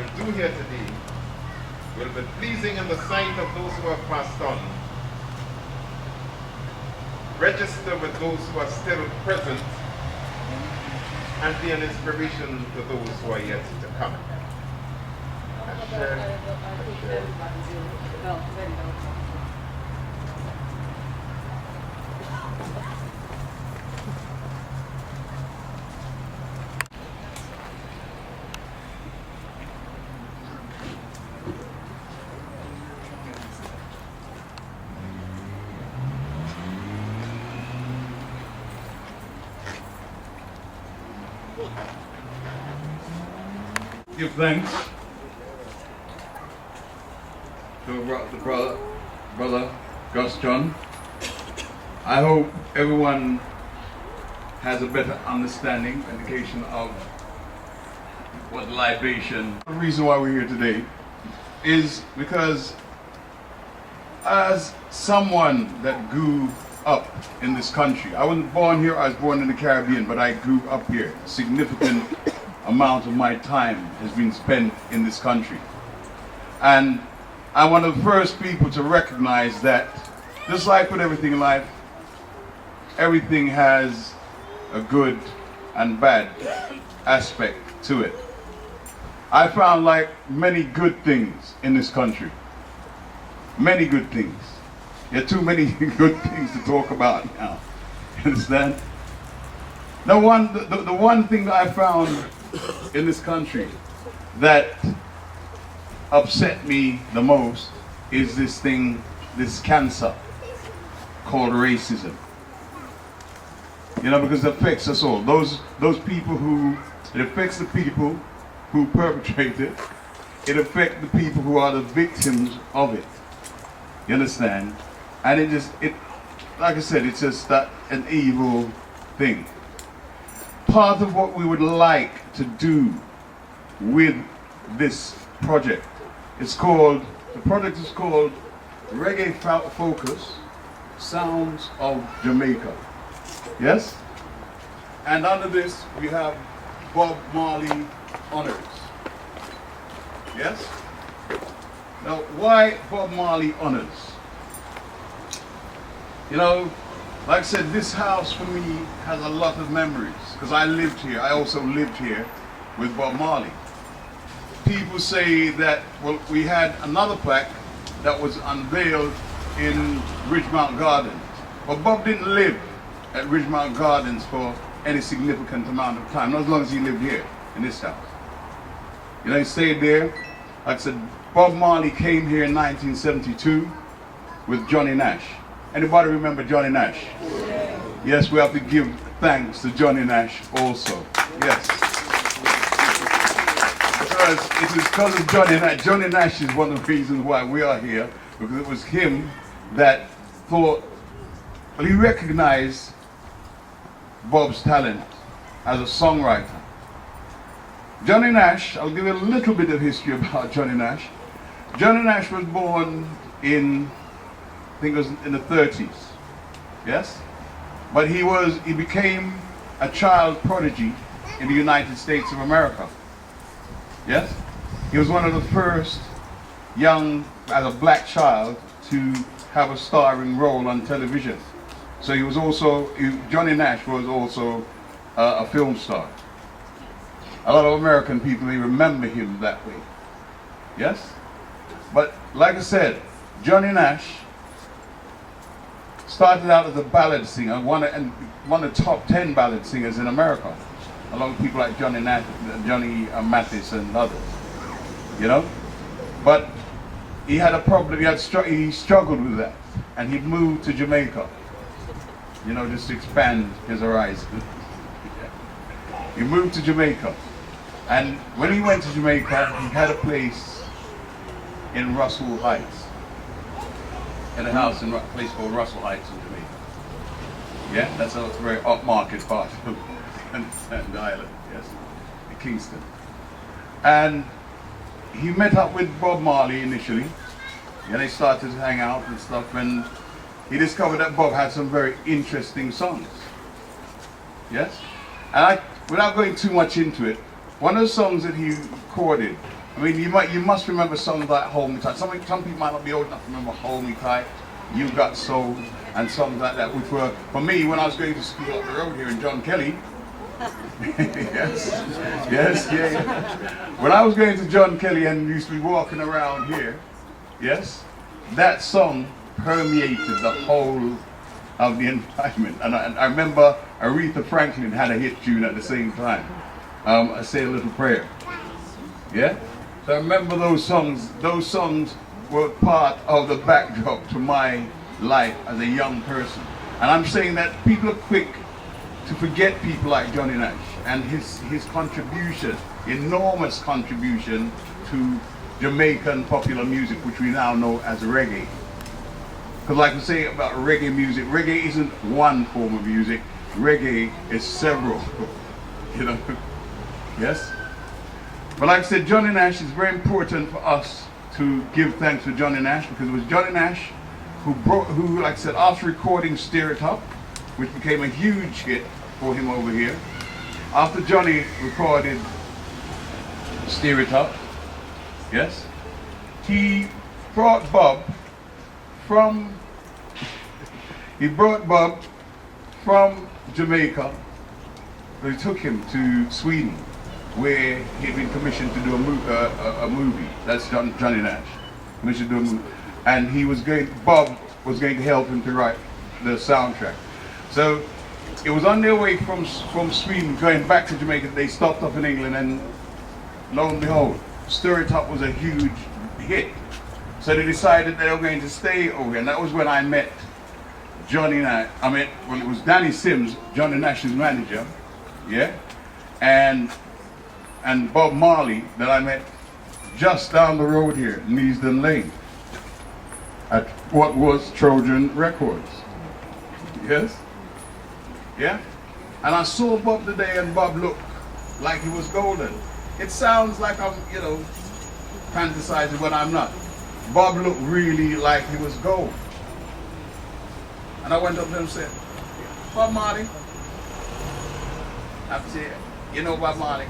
will do here today will be pleasing in the sight of those who have passed on, register with those who are still present, and be an inspiration to those who are yet to come. Give thanks to the brother Gus John. I hope everyone has a better understanding, indication of what libation. The reason why we're here today is because as someone that grew up in this country, I wasn't born here, I was born in the Caribbean, but I grew up here. Significant amount of my time has been spent in this country. And I'm one of the first people to recognize that, just like with everything in life, everything has a good and bad aspect to it. I found like many good things in this country. Many good things. There are too many good things to talk about now. You understand? The one thing that I found in this country that upset me the most is this thing, this cancer called racism. You know, because it affects us all. Those people who, it affects the people who perpetrate it. It affects the people who are the victims of it. You understand? And it like I said, it's just that an evil thing. Part of what we would like to do with this project the project is called Reggae Focus Sounds of Jamaica. Yes? And under this we have Bob Marley honors. Yes? Now why Bob Marley honors? You know, like I said, this house for me has a lot of memories because I lived here. I also lived here with Bob Marley. People say that, well, we had another plaque that was unveiled in Ridgemount Gardens. But Bob didn't live at Ridgemount Gardens for any significant amount of time, not as long as he lived here in this house. You know, he stayed there. Like I said, Bob Marley came here in 1972 with Johnny Nash. Anybody remember Johnny Nash? Yes, we have to give thanks to Johnny Nash also. Yes. Because it is because of Johnny Nash. Johnny Nash is one of the reasons why we are here, because it was him that thought, well, he recognized Bob's talent as a songwriter. Johnny Nash, I'll give you a little bit of history about Johnny Nash. Johnny Nash was born in, I think it was in the 30s, yes? But he became a child prodigy in the United States of America, yes? He was one of the first young, as a black child, to have a starring role on television. So he was also, Johnny Nash was also a film star. A lot of American people, they remember him that way, yes? But like I said, Johnny Nash started out as a ballad singer, one of the top 10 ballad singers in America, along with people like Johnny Mathis and others, you know? But he had a problem, he struggled with that, and he moved to Jamaica, you know, just to expand his horizon. He moved to Jamaica, and when he went to Jamaica, he had a place in Russell Heights, in a house in a place called Russell Heights in Jamaica. Yeah, that's a very upmarket part of the island, yes, in Kingston. And he met up with Bob Marley initially, and they started to hang out and stuff, and he discovered that Bob had some very interesting songs. Yes? And without going too much into it, one of the songs that he recorded I mean, you must remember songs like Hold Me Tight. Some people might not be old enough to remember Hold Me Tight, You Got Soul, and songs like that, which were, for me, when I was going to school up the road here in John Kelly. yes. When I was going to John Kelly and used to be walking around here, yes, that song permeated the whole of the environment. And I remember Aretha Franklin had a hit tune at the same time. I Say a Little Prayer. Yeah? So I remember those songs. Those songs were part of the backdrop to my life as a young person. And I'm saying that people are quick to forget people like Johnny Nash and his contribution, enormous contribution to Jamaican popular music, which we now know as reggae. Because like we say about reggae music, reggae isn't one form of music, reggae is several, you know, yes? But like I said, Johnny Nash is very important for us to give thanks to Johnny Nash, because it was Johnny Nash who, like I said, after recording Stir It Up, which became a huge hit for him over here, after Johnny recorded Stir It Up, yes, he brought Bob from Jamaica. He took him to Sweden, where he'd been commissioned to do a movie. That's Johnny Nash, commissioned to do a movie, and Bob was going to help him to write the soundtrack. So it was on their way from Sweden going back to Jamaica. They stopped up in England, and lo and behold, Stir It Up was a huge hit. So they decided they were going to stay over here, and that was when I met Johnny Nash. It was Danny Sims, Johnny Nash's manager, yeah, and Bob Marley that I met just down the road here, Neasden Lane, at what was Trojan Records, yes, yeah, and I saw Bob today, and Bob looked like he was golden. It sounds like I'm, fantasizing, but I'm not. Bob looked really like he was gold. And I went up to him and said, Bob Marley. I said, you know Bob Marley.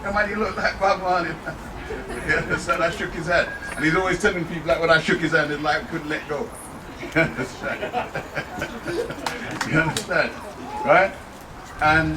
Come on, you look like Bob Marley. So I shook his hand. And he's always telling people like when I shook his hand, his life couldn't let go. You understand? You understand? Right? And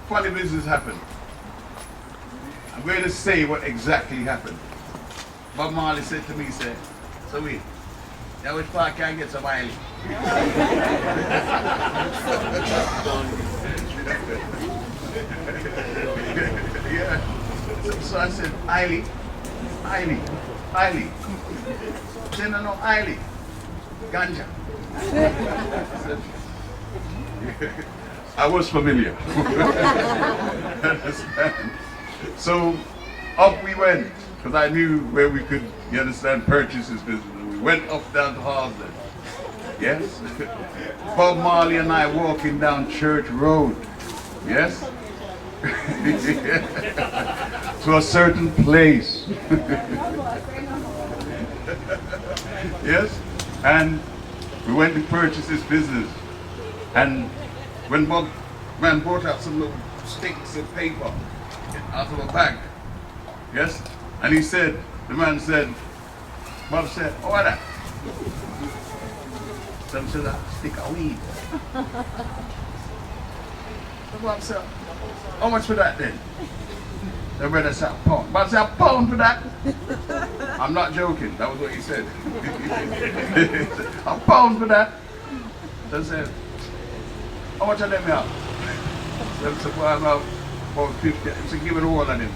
funny business happened. I'm going to say what exactly happened. Bob Marley said to me, so we, now which part can I get some Miley? Yeah. So I said, Eiley. He said, no, Eiley. Ganja. I was familiar. Understand? So up we went, because I knew where we could, purchase his business. We went up down to Harlem. Yes? Bob Marley and I walking down Church Road. Yes? To a certain place. Yes? And we went to purchase his business. And when Bob man brought out some little sticks of paper out of a bag, yes? And the man said, Bob said, what that? Some said, a stick of weed. So Bob said, how much for that then? The brother said, a pound. Bob said, a pound for that? I'm not joking, that was what he said. A pound for that? So I said, how much of them you have? So I said, well, I'm about 50. He said, give it all of them.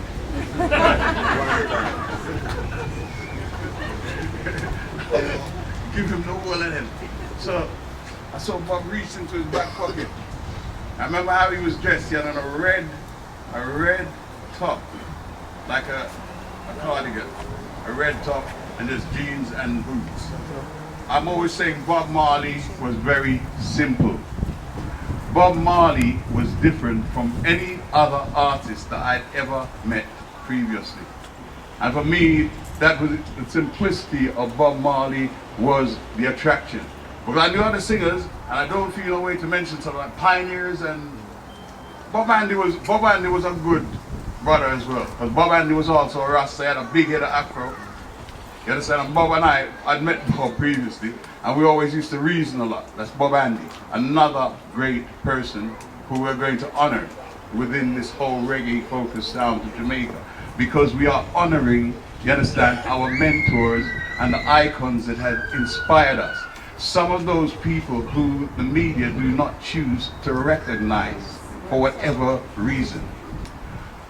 Give him the whole of them. So I saw Bob reach into his back pocket. I remember how he was dressed. He had on a red top, like a cardigan, a red top, and just jeans and boots. I'm always saying Bob Marley was very simple. Bob Marley was different from any other artist that I'd ever met previously. And for me, that was the simplicity of Bob Marley was the attraction. Because I knew other singers, and I don't feel a way to mention something like Pioneers, and Bob Andy was a good brother as well. Because Bob Andy was also a Rasta, he had a big head of afro. You understand? And Bob and I'd met Bob previously, and we always used to reason a lot. That's Bob Andy, another great person who we're going to honor within this whole reggae-focused sound of Jamaica, because we are honoring, you understand, our mentors and the icons that have inspired us. Some of those people who the media do not choose to recognize for whatever reason.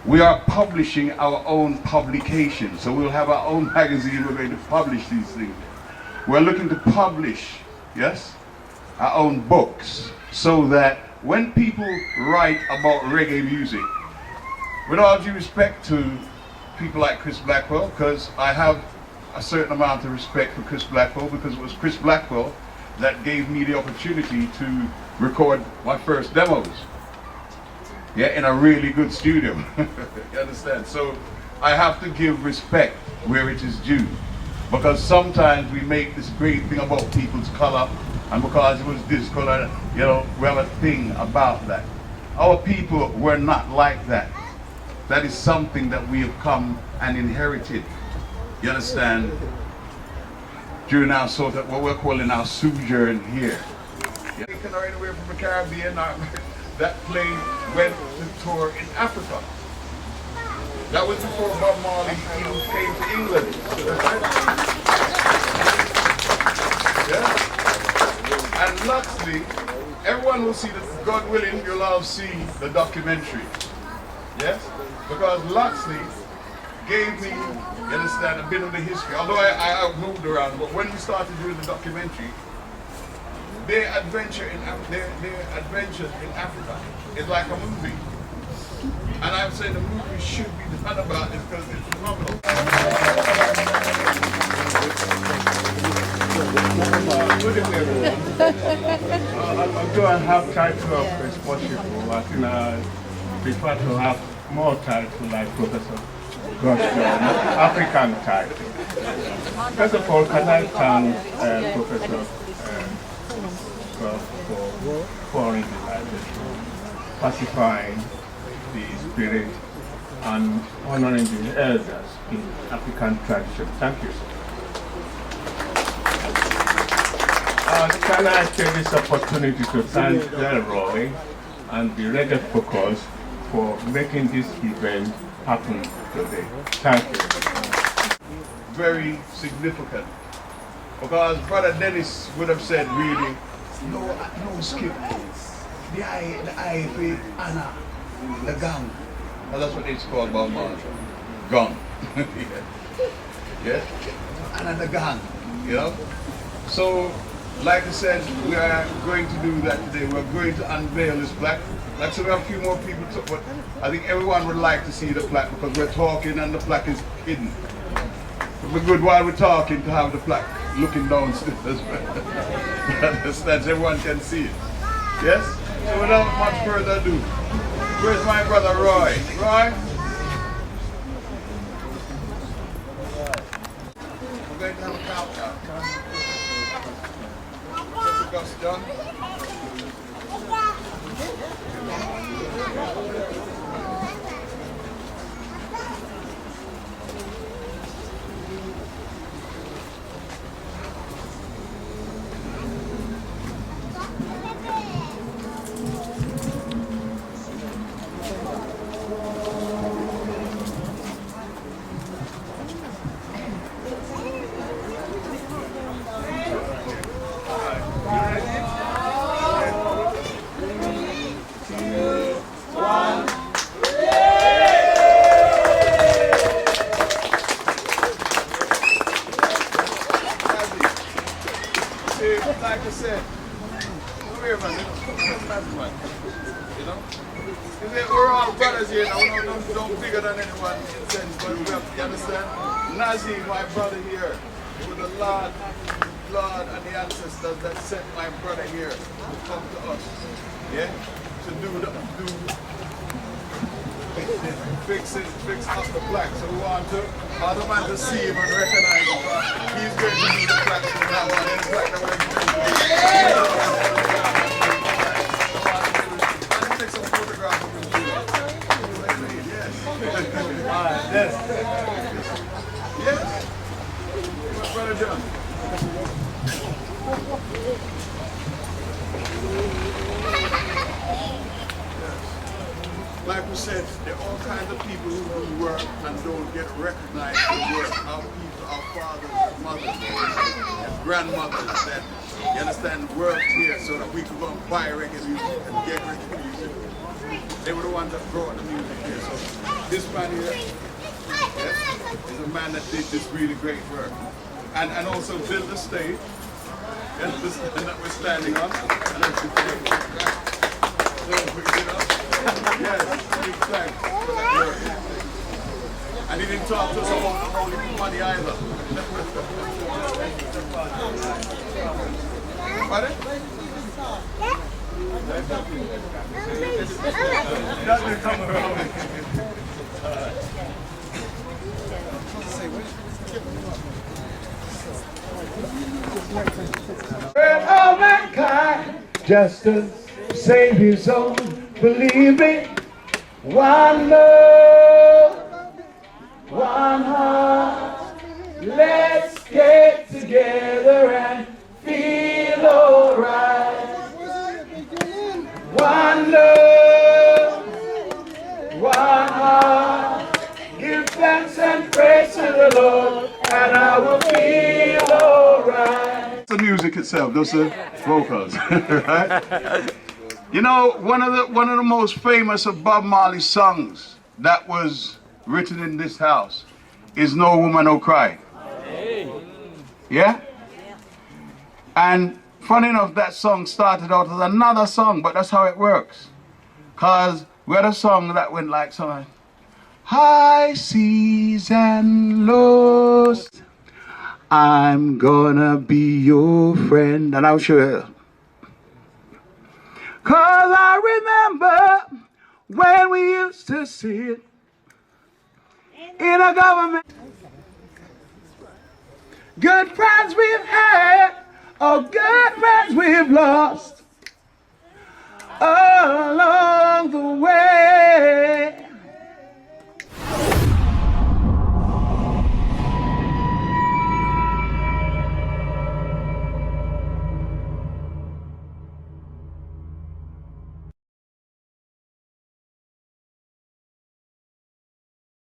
We are publishing our own publication, so we'll have our own magazine, we're going to publish these things. We're looking to publish, yes, our own books, so that when people write about reggae music, with all due respect to people like Chris Blackwell, because I have a certain amount of respect for Chris Blackwell, because it was Chris Blackwell that gave me the opportunity to record my first demos. Yeah, in a really good studio. You understand? So I have to give respect where it is due, because sometimes we make this great thing about people's color, and because it was this color, you know, we have a thing about that. Our people were not like that. That is something that we have come and inherited. You understand? During our sort of what we're calling our sojourn here. Yeah. Or anywhere from the Caribbean, that plane went to tour in Africa. That was before Bob Marley even came to England. Yeah. And luckily, everyone will see that, God willing, you'll all see the documentary. Yes? Because Luxley gave me, you understand, a bit of the history. Although I moved around, but when we started doing the documentary, their adventures in Africa is like a movie. And I'm saying the movie should be done about it because it's phenomenal. Good evening, everyone. Although I have title of responsible, I think I prefer to have more title like Professor Goston, African title. First of all, can I thank Professor for pouring the light into pacifying the spirit and honoring the elders in African tradition. Thank you, sir. Can I take this opportunity to thank Delroy and the Reggae Focus for making this event happen today. Thank you. Very significant. Because Brother Dennis would have said really, no skip. The eye for Anna, the gang. And that's what it's called about Marley. Gang. Yeah. Anna the gang, you know? So, like I said, we are going to do that today. We're going to unveil this plaque. Like I said, we have a few more people, but I think everyone would like to see the plaque because we're talking and the plaque is hidden. It would be good while we're talking to have the plaque looking downstairs as well. Understand? Everyone can see it. Yes? So without much further ado, where's my brother Roy? Roy? We're going to have a countdown. Gus John. Like I said, come here, man. You know? We're all brothers here now. We don't bigger than anyone in a sense, but we have, you understand? Nazi, my brother here, with the Lord and the ancestors that sent my brother here to come to us. Yeah? To fix up the plaque. So we want to other man to see him and recognize him. He's going to do the plaque from now on. It's like the way take some photographs of him too. Yes. Yes. My brother John. Like we said, there are all kinds of people who do work and don't get recognized for work. Our people, our fathers, mothers, and grandmothers that, you understand, worked here so that we could go and buy reggae music and get reggae music. They were the ones that brought the music here. So this man here, yes, is a man that did this really great work. And also built the stage, you understand, that we're standing on. And everything. Yes, big thanks for that work. And he didn't talk to us about the holy money either. Pardon? Doesn't come around. All mankind just to save his own. Believe me, one love, one heart. Let's get together and feel alright. One love, one heart. Give thanks and praise to the Lord, and I will feel alright. The music itself, those are vocals, right? You know, one of the most famous of Bob Marley's songs that was written in this house is No Woman No Cry. Yeah? And funny enough, that song started out as another song, but that's how it works. Cause we had a song that went like something. High seas and lows, I'm gonna be your friend. And I'll show you. Cause I remember when we used to sit in a government. Good friends we've had, or good friends we've lost along the way.